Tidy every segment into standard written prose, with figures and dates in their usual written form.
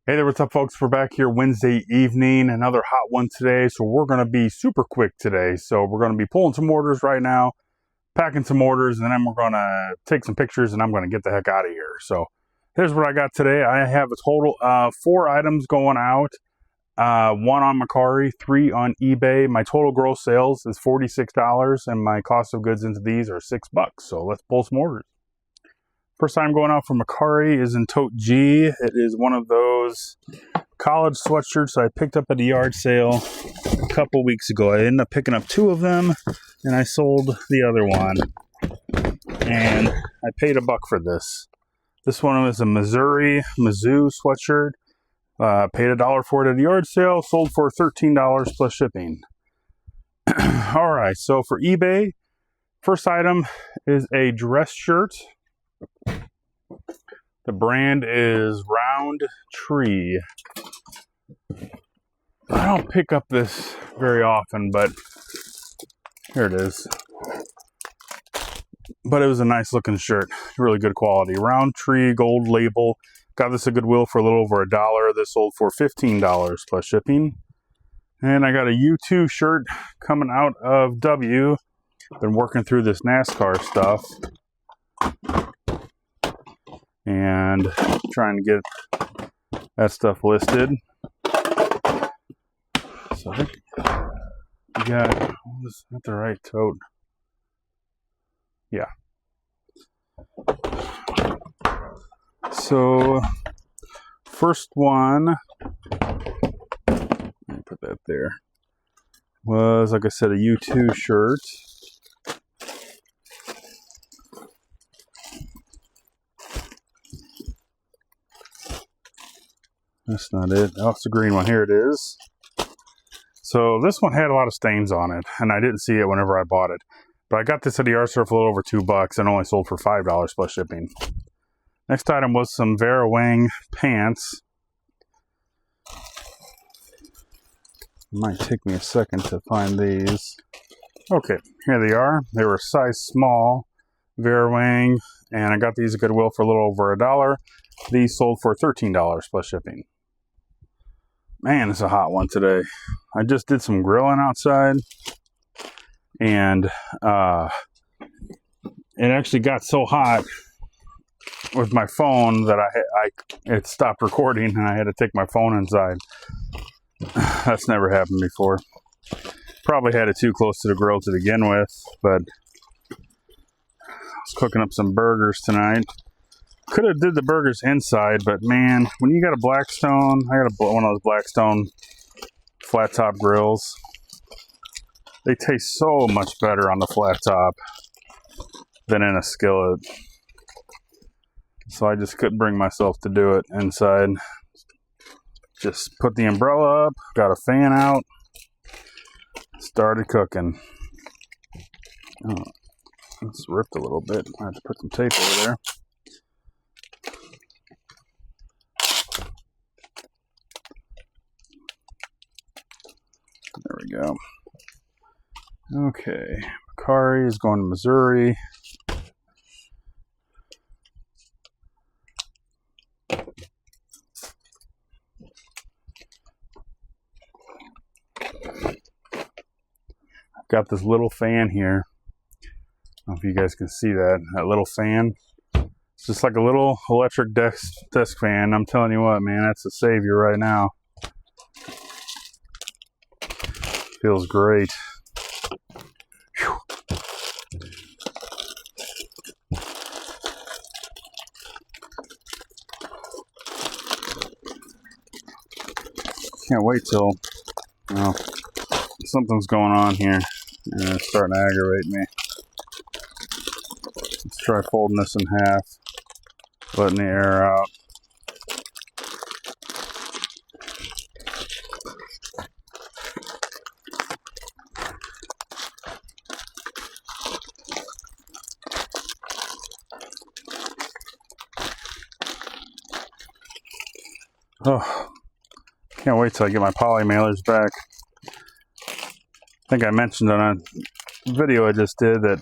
Hey there, what's up folks? We're back here Wednesday evening, another hot one today. So we're going to be super quick today. So we're going to be pulling some orders right now, packing some orders, and then we're going to take some pictures and I'm going to get the heck out of here. So here's what I got today. I have a total of 4 items going out, 1 on Mercari, 3 on eBay. My total gross sales is $46 and my cost of goods into these are $6. So let's pull some orders. First time going out for Mercari is in Tote G. It is one of those college sweatshirts I picked up at a yard sale a couple weeks ago. I ended up picking up 2 of them and I sold the other one. And I paid $1 for this. This one was a Mizzou sweatshirt. Paid $1 for it at the yard sale. Sold for $13 plus shipping. Alright, so for eBay, first item is a dress shirt. The brand is Round Tree. I don't pick up this very often, but here it is. But it was a nice looking shirt, really good quality. Round Tree gold label. Got this at Goodwill for a little over $1. This sold for $15 plus shipping. And I got a U2 shirt coming out of W. Been working through this NASCAR stuff and trying to get that stuff listed. So I think we got, was that the right tote? Yeah. So first one, let me put that there, was, like I said, a U2 shirt. That's not it. Oh, it's the green one. Here it is. So this one had a lot of stains on it, and I didn't see it whenever I bought it. But I got this at the yard store for a little over $2 and only sold for $5 plus shipping. Next item was some Vera Wang pants. It might take me a second to find these. Okay, here they are. They were size small, Vera Wang, and I got these at Goodwill for a little over $1. These sold for $13 plus shipping. Man, it's a hot one today. I just did some grilling outside, and it actually got so hot with my phone that it stopped recording, and I had to take my phone inside. That's never happened before. Probably had it too close to the grill to begin with, but I was cooking up some burgers tonight. Could have did the burgers inside, but man, when you got a Blackstone, I got one of those Blackstone flat top grills. They taste so much better on the flat top than in a skillet. So I just couldn't bring myself to do it inside. Just put the umbrella up, got a fan out, started cooking. Oh, it's ripped a little bit. I have to put some tape over there. There we go. Okay, Mercari is going to Missouri. I've got this little fan here. I don't know if you guys can see that little fan. It's just like a little electric desk fan. I'm telling you what, man, that's a savior right now. Feels great. Whew. Can't wait till, well, something's going on here and it's starting to aggravate me. Let's try folding this in half, letting the air out. Oh, can't wait till I get my poly mailers back. I think I mentioned on a video I just did that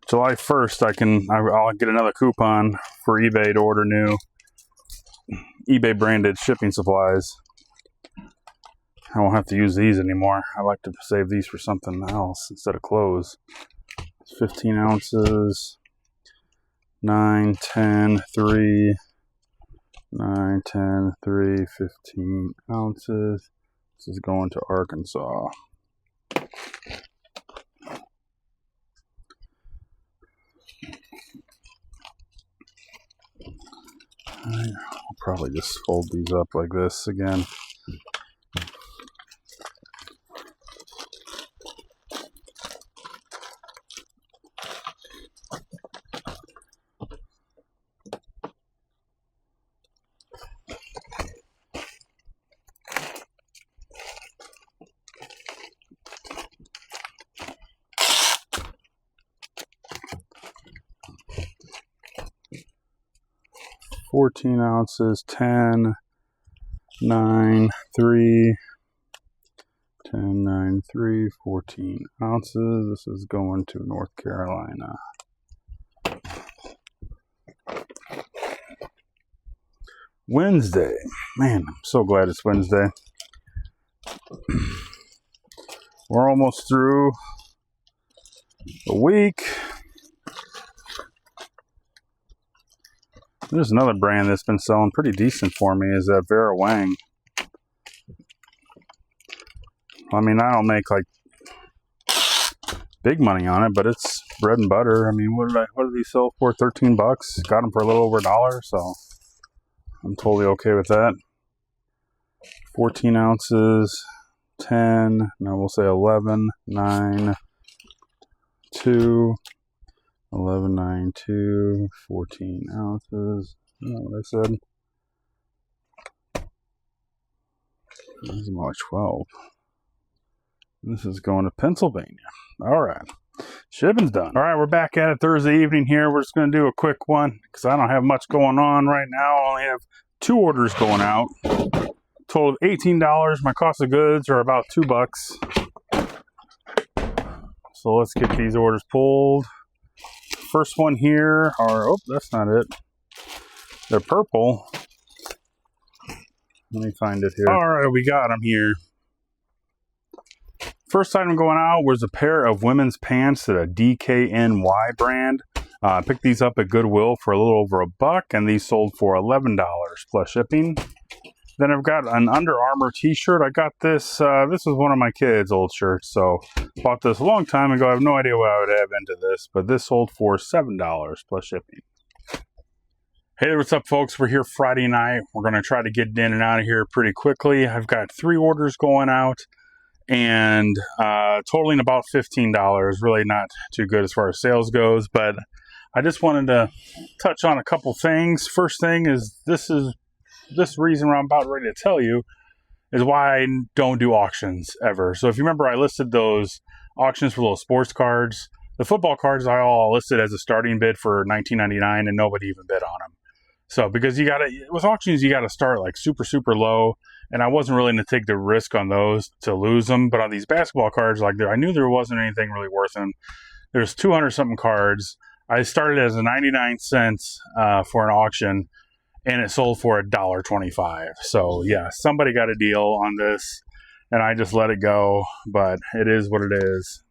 July 1st I'll get another coupon for eBay to order new. eBay branded shipping supplies. I won't have to use these anymore. I like to save these for something else instead of clothes. 15 ounces, 9, 10, 3, 9, 10, 3, 15 ounces. This is going to Arkansas. I'll probably just fold these up like this again. $14 ounces, 10, 9, 3, 10, 9, 3, 14 ounces. This is going to North Carolina. Wednesday. Man, I'm so glad it's Wednesday. We're almost through the week. There's another brand that's been selling pretty decent for me, is that Vera Wang. I mean, I don't make like big money on it, but it's bread and butter. I mean, what did these sell for? 13 bucks. Got them for a little over $1, so I'm totally okay with that. 14 ounces, 10, now we'll say 11, 9, 2, 11, 9, 2, 14 ounces. I don't know what I said. This is more like 12. This is going to Pennsylvania. All right. Shipping's done. All right, we're back at it Thursday evening here. We're just going to do a quick one because I don't have much going on right now. I only have 2 orders going out. Total of $18. My cost of goods are about $2. So let's get these orders pulled. First one here are, oh, that's not it. They're purple. Let me find it here. All right, we got them here. First item going out was a pair of women's pants at a DKNY brand. I picked these up at Goodwill for a little over $1, and these sold for $11 plus shipping. Then I've got an Under Armour t-shirt. I got this. This was one of my kids' old shirts, so bought this a long time ago. I have no idea what I would have into this, but this sold for $7 plus shipping. Hey there, what's up, folks? We're here Friday night. We're going to try to get in and out of here pretty quickly. I've got 3 orders going out and totaling about $15. Really not too good as far as sales goes, but I just wanted to touch on a couple things. First thing is this reason what I'm about ready to tell you is why I don't do auctions ever. So if you remember, I listed those auctions for little sports cards. The football cards I all listed as a starting bid for $19.99, and nobody even bid on them. So because with auctions, you got to start like super, super low. And I wasn't willing to take the risk on those to lose them. But on these basketball cards, like I knew there wasn't anything really worth them. There's 200 something cards. I started as a 99 cents for an auction, and it sold for $1.25. So yeah, somebody got a deal on this, and I just let it go. But it is what it is.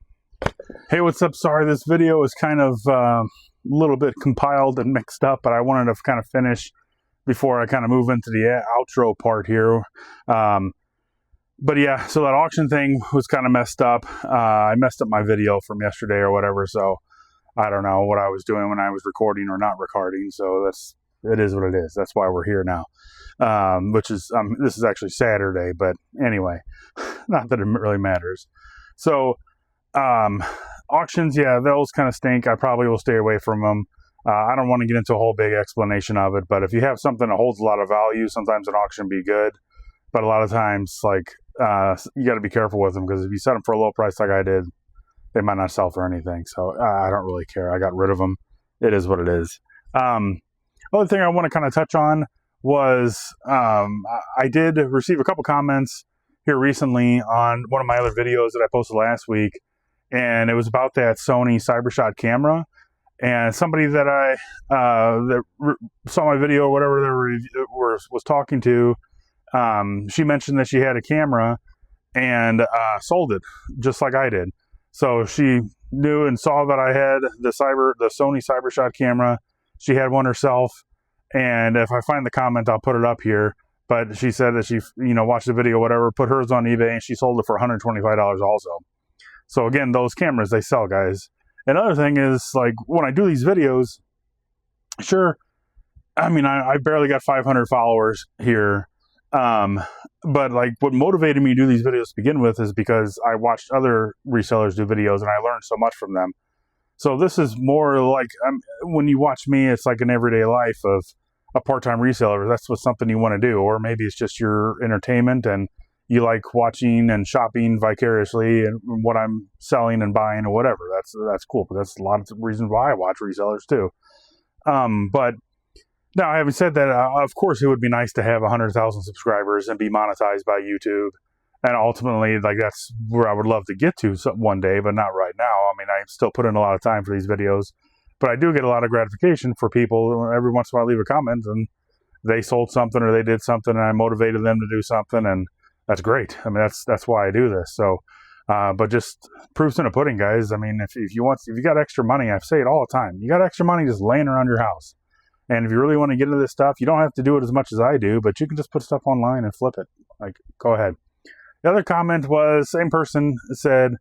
Hey, what's up? Sorry, this video is kind of a little bit compiled and mixed up, but I wanted to kind of finish before I kind of move into the outro part here. But yeah, so that auction thing was kind of messed up. I messed up my video from yesterday or whatever, so I don't know what I was doing when I was recording or not recording. So it is what it is. That's why we're here now. Which is this is actually Saturday, but anyway, not that it really matters. So auctions, yeah, those kind of stink. I probably will stay away from them. I don't want to get into a whole big explanation of it, but if you have something that holds a lot of value, sometimes an auction be good. But a lot of times, like, you got to be careful with them, because if you set them for a low price like I did, they might not sell for anything. So I don't really care. I got rid of them. It is what it is. Other thing I want to kind of touch on was I did receive a couple comments here recently on one of my other videos that I posted last week, and it was about that Sony CyberShot camera. And somebody that saw my video or whatever they was talking to, she mentioned that she had a camera and sold it just like I did. So she knew and saw that I had the Sony CyberShot camera. She had one herself, and if I find the comment, I'll put it up here. But she said that she, watched the video, whatever, put hers on eBay, and she sold it for $125 also. So again, those cameras, they sell, guys. Another thing is, like, when I do these videos, sure, I mean, I barely got 500 followers here. But like, what motivated me to do these videos to begin with is because I watched other resellers do videos and I learned so much from them. So this is more like, when you watch me, it's like an everyday life of a part-time reseller. That's what something you want to do, or maybe it's just your entertainment and you like watching and shopping vicariously and what I'm selling and buying or whatever. That's cool, but that's a lot of reasons why I watch resellers too. But now, having said that, of course, it would be nice to have 100,000 subscribers and be monetized by YouTube. And ultimately, like, that's where I would love to get to one day, but not right now. I mean, I still put in a lot of time for these videos, but I do get a lot of gratification for people. Every once in a while I leave a comment and they sold something or they did something and I motivated them to do something, and that's great. I mean, that's why I do this. So, but just proof's in the pudding, guys. I mean, if you got extra money, I say it all the time, you got extra money just laying around your house. And if you really want to get into this stuff, you don't have to do it as much as I do, but you can just put stuff online and flip it. Like, go ahead. The other comment was, same person said, I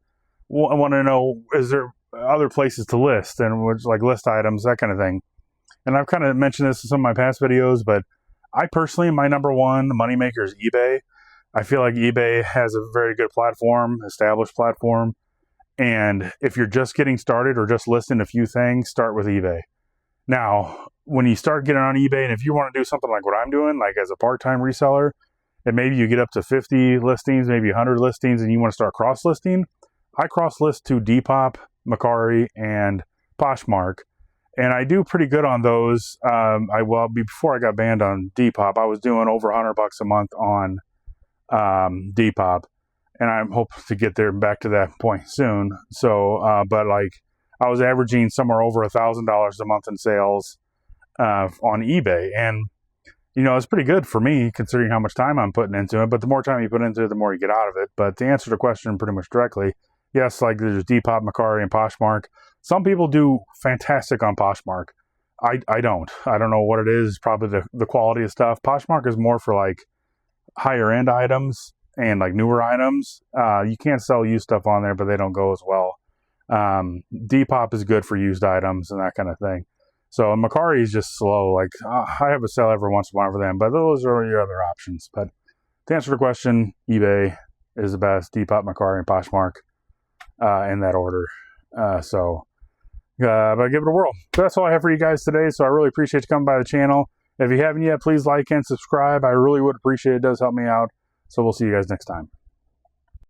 want to know, is there other places to list, and which, like, list items, that kind of thing. And I've kind of mentioned this in some of my past videos, but I personally, my number one moneymaker is eBay. I feel like eBay has a very good platform, established platform. And if you're just getting started or just listing a few things, start with eBay. Now, when you start getting on eBay, and if you want to do something like what I'm doing, like as a part-time reseller, and maybe you get up to 50 listings, maybe 100 listings, and you want to start cross-listing, I cross-list to Depop, Mercari, and Poshmark, and I do pretty good on those. Before I got banned on Depop, I was doing over $100 a month on Depop, and I'm hoping to get there back to that point soon. So, but like, I was averaging somewhere over $1,000 a month in sales on eBay, and it's pretty good for me considering how much time I'm putting into it. But the more time you put into it, the more you get out of it. But to answer the question pretty much directly, yes, like, there's Depop, Mercari, and Poshmark. Some people do fantastic on Poshmark. I don't know what it is. Probably the quality of stuff. Poshmark is more for like higher end items and like newer items. You can't sell used stuff on there, but they don't go as well. Depop is good for used items and that kind of thing. So Mercari is just slow. Like, I have a sale every once in a while for them, but those are your other options. But to answer the question, eBay is the best. Depop, Mercari, and Poshmark, in that order. But give it a whirl. So that's all I have for you guys today. So I really appreciate you coming by the channel. If you haven't yet, please like and subscribe. I really would appreciate it. It does help me out. So we'll see you guys next time.